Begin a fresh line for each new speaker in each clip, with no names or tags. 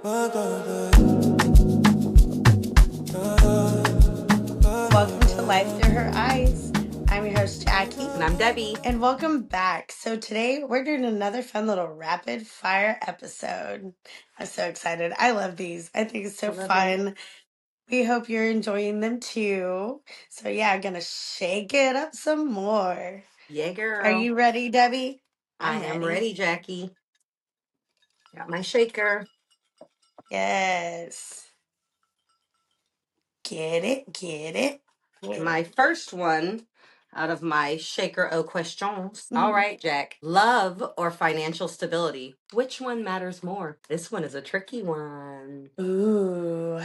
Welcome to Life Through Her Eyes. I'm your host, Jackie.
And I'm Debbie.
And welcome back. So today we're doing another fun little rapid fire episode. I'm so excited. I love these. I think it's
I
so
love it.
fun. We hope you're enjoying them too. So yeah, I'm going to shake it up some more.
Yeah,
Are
girl.
you ready, Debbie?
I
I'm
am
ready.
ready, Jackie. Got my shaker.
Yes. Get it, get it.
My first one out of my shaker au questions. All
Mhm.
right, Jack. Love or financial stability? Which one matters more? This one is a tricky one.
Ooh,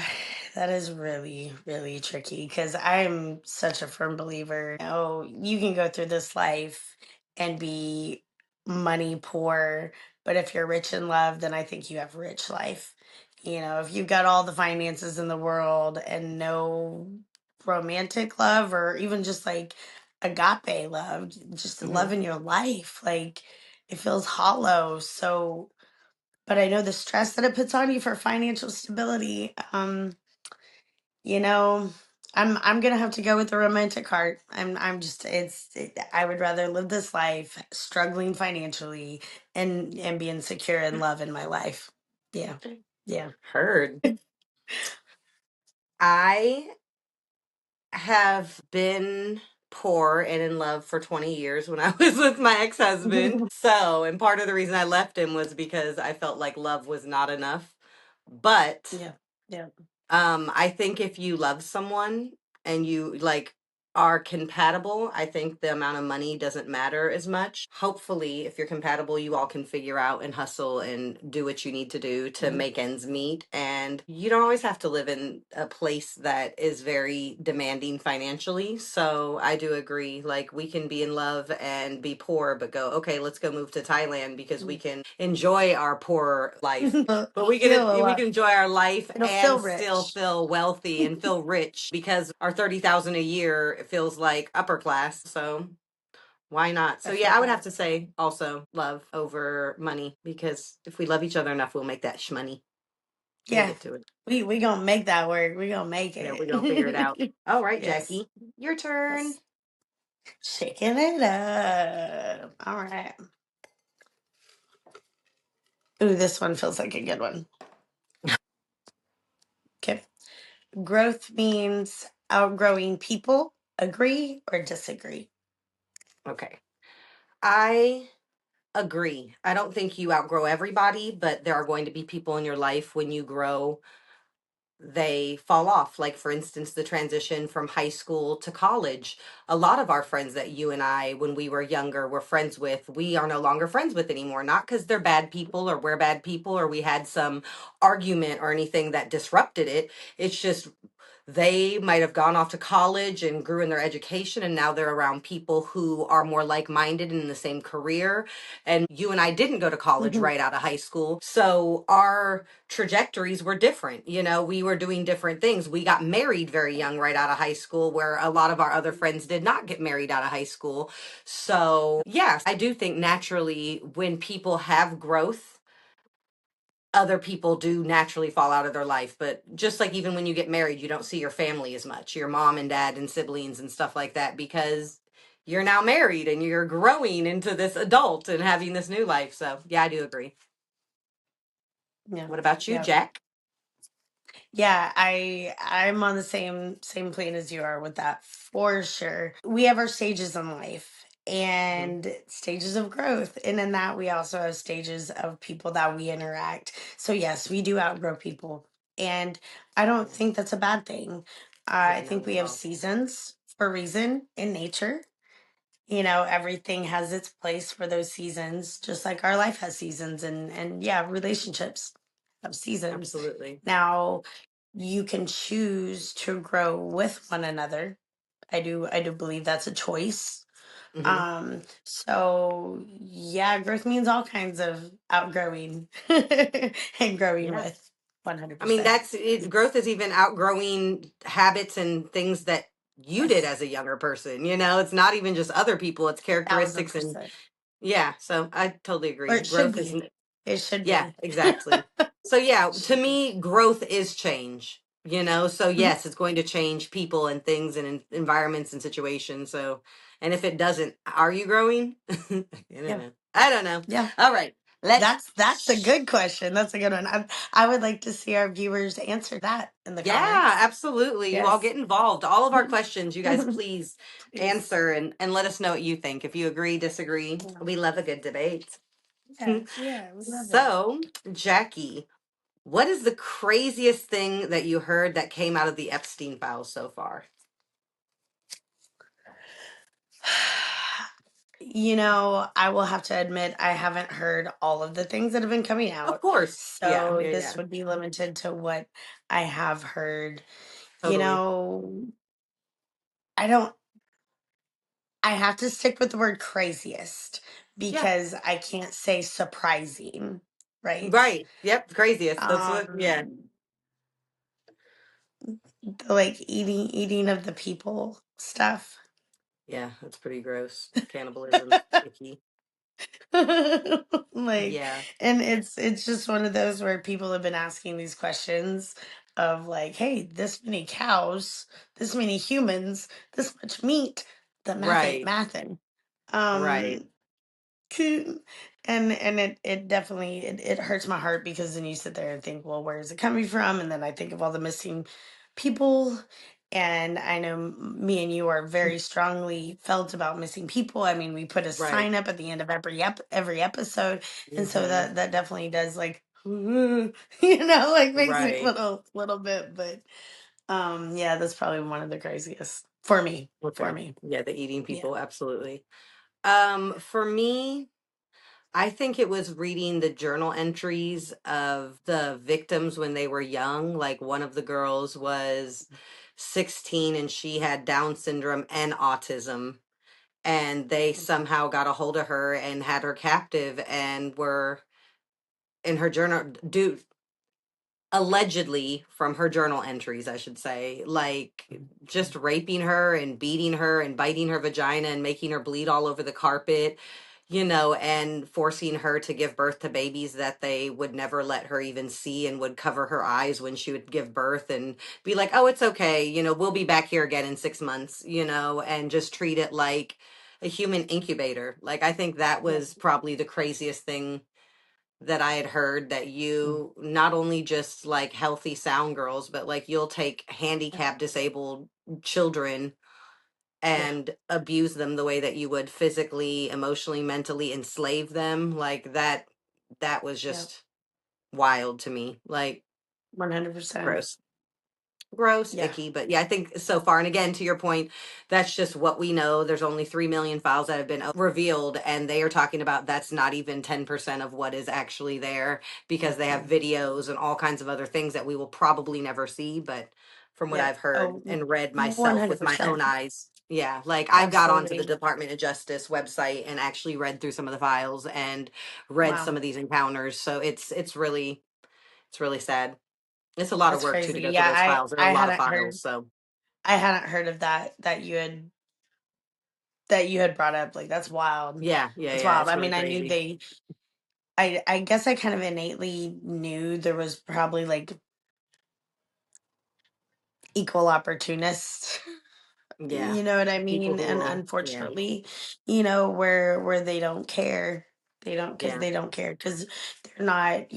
that is really, really tricky because I'm such a firm believer. You can go through this life and be money poor, but if you're rich in love, then I think you have rich life. If you've got all the finances in the world and no romantic love or even just like agape love, just
Hmm.
love in your life, like it feels hollow. So but I know the stress that it puts on you for financial stability. You know, I'm gonna have to go with the romantic heart. I'm just I would rather live this life struggling financially and being secure in love in my life. Yeah,
Okay.
yeah.
Heard. I have been poor and in love for 20 years when I was with my ex-husband. So, and part of the reason I left him was because I felt like love was not enough. But
Yeah, yeah.
I think if you love someone and you like are compatible, I think the amount of money doesn't matter as much. Hopefully, if you're compatible, you all can figure out and hustle and do what you need to do to
Mhm.
make ends meet. And you don't always have to live in a place that is very demanding financially. So I do agree. Like, we can be in love and be poor, but go, okay, let's go move to Thailand because we can enjoy our poor life, but
Feel a
we
lot.
can enjoy our life
It'll feel
and still
rich.
feel wealthy and feel rich because our 30,000 a year feels like upper class. So why not?
I
So yeah,
feel
I would have
that.
to say also love over money, because if we love each other enough, we'll make that shmoney. We'll
Yeah,
get to it.
we gonna make that work. We gonna make
Yeah, we're gonna figure it out.
it.
All right,
Yes.
Jackie, your turn.
Yes. Shaking it up. All right. Ooh, this one feels like a good one. Okay. Growth means outgrowing people. Agree or disagree?
Okay. I agree. I don't think you outgrow everybody, but there are going to be people in your life when you grow they fall off. Like, for instance, the transition from high school to college. A lot of our friends that you and I, when we were younger, were friends with, we are no longer friends with anymore. Not because they're bad people or we're bad people or we had some argument or anything that disrupted it. It's just they might have gone off to college and grew in their education, and now they're around people who are more like-minded in the same career. And you and I didn't go to college
Mhm.
right out of high school, so our trajectories were different. We were doing different things. We got married very young right out of high school, where a lot of our other friends did not get married out of high school. So yes, I do think naturally when people have growth, other people do naturally fall out of their life. But just like even when you get married, you don't see your family as much, your mom and dad and siblings and stuff like that, because you're now married and you're growing into this adult and having this new life. So yeah, I do agree.
Yeah.
What about you,
Yeah.
Jack?
Yeah, I'm on the same plane as you are with that for sure. We have our stages in life
Hmm.
and stages of growth. And in that we also have stages of people that we interact. So yes, we do outgrow people. And I don't think that's a bad thing.
Yeah,
I
not
think we
at
have
all.
seasons for a reason in nature. Everything has its place for those seasons, just like our life has seasons and yeah, relationships have seasons.
Absolutely.
Now, you can choose to grow with one another. I do believe that's a choice.
Hmm.
So yeah, growth means all kinds of outgrowing and growing
Yeah.
with
I mean,
100%.
that's it. Growth is even outgrowing habits and things that you did
Yes,
as a younger person. It's not even just other people, it's
thousand
characteristics. And
percent.
yeah, so I totally
Or
agree.
it should
Growth is
be. It should
Yeah,
be.
exactly. So yeah, to
Should be.
me, growth is change. So
Mhm.
yes, it's going to change people and things and environments and situations. So, and if it doesn't, are you growing? I don't
Yeah.
know. I don't know.
Yeah.
All right, let's.
That's a good question. That's a good one. I would like to see our viewers answer that in the
Yeah,
comments.
absolutely. You all
Yes.
get involved. All of our questions, you guys, please
Please.
answer and let us know what you think. If you agree, disagree,
Yeah.
we love a good debate.
Yeah. Yeah. We love it.
So, Jackie, what is the craziest thing that you heard that came out of the Epstein files so far?
I will have to admit I haven't heard all of the things that have been coming
Of
out.
course. Yeah,
So
yeah,
this
yeah.
would be limited to what I have heard. You
Totally.
know, I don't I have to stick with the word craziest
Yeah.
because I can't say surprising, right?
Right. Yep. Craziest. That's what, yeah.
Um the like eating of the people stuff.
Yeah, that's pretty gross. Cannibalism. Icky.
Like,
Yeah.
and it's just one of those where people have been asking these questions of like, hey, this many cows, this many humans, this much meat, the math ain't
Right.
mathin'.
Right.
um Coo- and it definitely it hurts my heart because then you sit there and think, well, where is it coming from? And then I think of all the missing people, and I know me and you are very strongly felt about missing people. I mean, we put a
Right.
sign up at the end of every episode, and so
Hmm.
that definitely does like like makes me a
Right.
little bit. But yeah, that's probably one of the craziest for me. For
Okay.
me,
Yeah, the eating
yeah.
people, absolutely. For me, I think it was reading the journal entries of the victims when they were young. Like one of the girls was 16 and she had Down syndrome and autism. And they somehow got a hold of her and had her captive and were in her journal, dude, allegedly from her journal entries, I should say, like just raping her and beating her and biting her vagina and making her bleed all over the carpet, and forcing her to give birth to babies that they would never let her even see and would cover her eyes when she would give birth and be like, oh, it's okay, we'll be back here again in 6 months, and just treat it like a human incubator. Like, I think that
Yeah.
was probably the craziest thing that I had heard, that you not only just like healthy sound girls, but like you'll take
Yeah.
handicapped disabled children
Yeah.
and abuse them the way that you would physically, emotionally, mentally enslave them. Like that was
Yeah.
just wild to me. Like
100%.
gross. Gross,
Yeah.
icky, but yeah, I think so far, and again, to your point, that's just what we know. There's only 3 million files that have been revealed, and they are talking about that's not even 10% of what is actually there, because they have
Mhm.
videos and all kinds of other things that we will probably never see. But from what
Yep.
I've heard
Oh,
and read myself with my own
100%.
eyes, yeah, like I got onto the
Absolutely.
Department of Justice website and actually read through some of the files and read
Wow.
some of these encounters. So it's really sad. It's a lot of
That's
work too to
crazy.
go through
Yeah,
those files. There are a lot of files, so
I hadn't heard of that you had brought up. Like that's wild.
yeah, yeah,
That's
yeah.
wild.
It's
I
really
mean,
crazy.
I guess I kind of innately knew there was probably like equal opportunists.
Yeah,
You know what I
people
mean?
who
And
will. Yeah,
unfortunately, where they don't care.
yeah,
They don't care because they're not,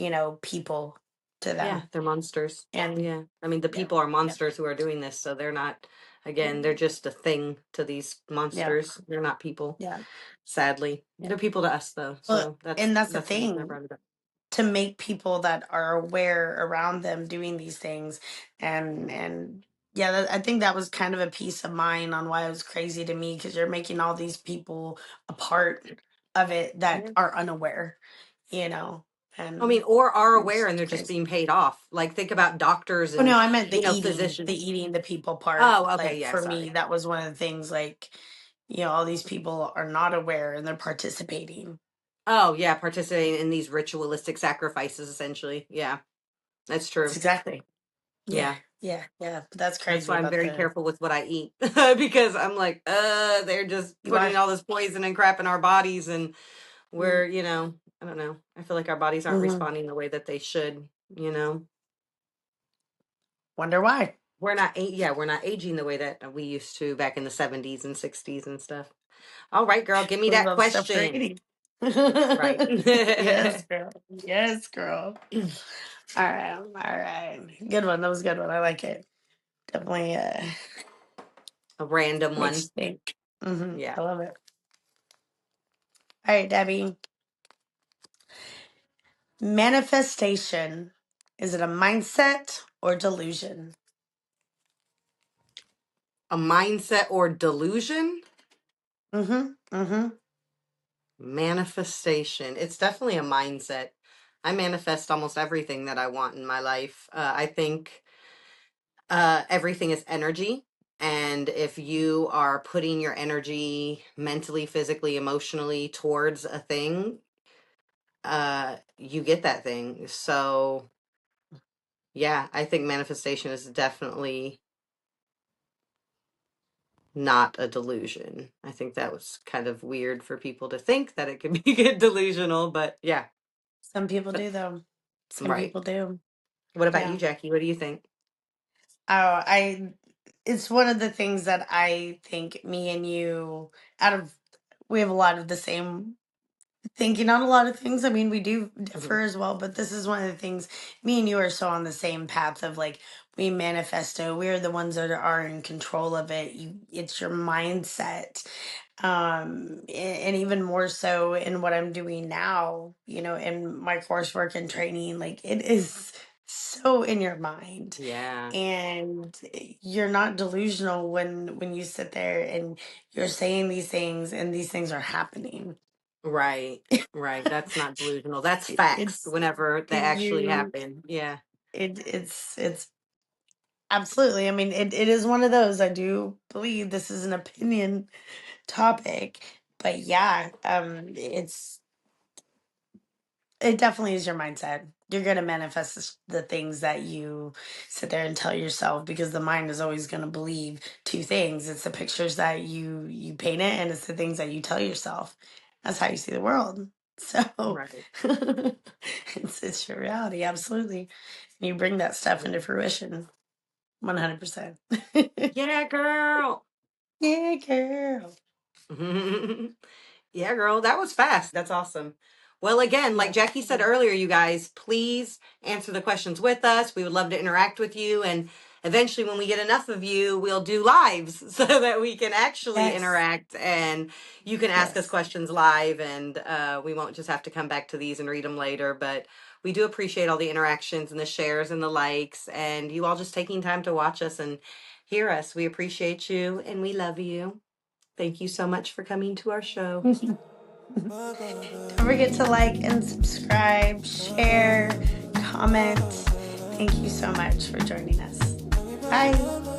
people to
yeah.
them.
They're monsters.
And
Yeah, I mean the
yeah,
people are
yeah,
monsters who are doing this, so they're not.
yeah,
Again, they're just a thing to these
yeah,
monsters. They're not people.
yeah,
Sadly,
yeah.
they're people to us though.
Well,
So that's
and that's the
that's the reason I
thing,
brought it up.
to make people that are aware around them doing these things, and yeah, I think that was kind of a piece of mine on why it was crazy to me because you're making all these people a part of it that
Yeah.
are unaware, you know,
I mean,
and
or are aware
it's
and they're just
crazy.
being paid off. Like think about doctors
Oh no,
and
I meant the
physicians.
eating the people part.
Oh, okay.
Like
Yeah.
for me,
Sorry.
that was one of the things. Like, all these people are not aware and they're participating.
Oh, yeah. Participating in these ritualistic sacrifices, essentially. Yeah, that's
It's
true.
exactly. Yeah,
Yeah.
yeah, yeah. But that's
That's
crazy
why I'm
about
very
the
careful with what I eat because I'm like, they're just
you are.
putting all this poison and crap in our bodies and
Mm,
we're. I don't know. I feel like our bodies aren't
Hmm.
responding the way that they should, you know.
Wonder why.
Yeah, we're not aging the way that we used to back in the 70s and 60s and stuff. All right, girl, give me
What
that
about stuff we're
question.
eating?
Right.
Yes, girl. Yes, girl. All right. All right. Good one. That was a good one. I like it. Definitely
A random
makes
one.
you think. I
Yeah.
love it. All right, Debbie. Manifestation. Is it a mindset or delusion?
A mindset or delusion?
Mm-hmm. Mm-hmm.
Manifestation. It's definitely a mindset. I manifest almost everything that I want in my life. I think everything is energy. And if you are putting your energy mentally, physically, emotionally towards a thing, you get that thing. So, yeah, I think manifestation is definitely not a delusion. I think that was kind of weird for people to think that it could be get delusional, but yeah,
Some people
but
do though. Some
right.
people do.
What about you,
Yeah.
Jackie? What do you think?
Oh, it's one of the things that I think me and you out of we have a lot of the same thinking on a lot of things. I mean, we do
Mhm.
differ as well, but this is one of the things me and you are so on the same path of like we manifesto. We're the ones that are in control of it. It's your mindset. And even more so in what I'm doing now, in my coursework and training, like it is so in your mind.
Yeah,
And you're not delusional when you sit there and you're saying these things and these things are happening.
right, right. That's not delusional. That's
it,
facts
it's
whenever they actually
you
happen. Yeah,
it's absolutely, I mean, it is one of those. I do believe this is an opinion topic, but yeah, it definitely is your mindset. You're going to manifest the things that you sit there and tell yourself, because the mind is always going to believe two things. It's the pictures that you paint it, and it's the things that you tell yourself. That's how you see the world. So
right.
it's your reality, absolutely. And you bring that stuff into fruition 100%.
Yeah, girl.
Yeah, girl.
Yeah, girl, that was fast. That's awesome. Well, again, like
Yeah.
Jackie said earlier, you guys, please answer the questions with us. We would love to interact with you. And eventually, when we get enough of you, we'll do lives so that we can actually
Yes.
interact and you can ask us
Yes.
questions live. And we won't just have to come back to these and read them later. But we do appreciate all the interactions and the shares and the likes and you all just taking time to watch us and hear us. We appreciate you and we love you. Thank you so much for coming to our show.
Don't forget to like and subscribe, share, comment. Thank you so much for joining us. Bye.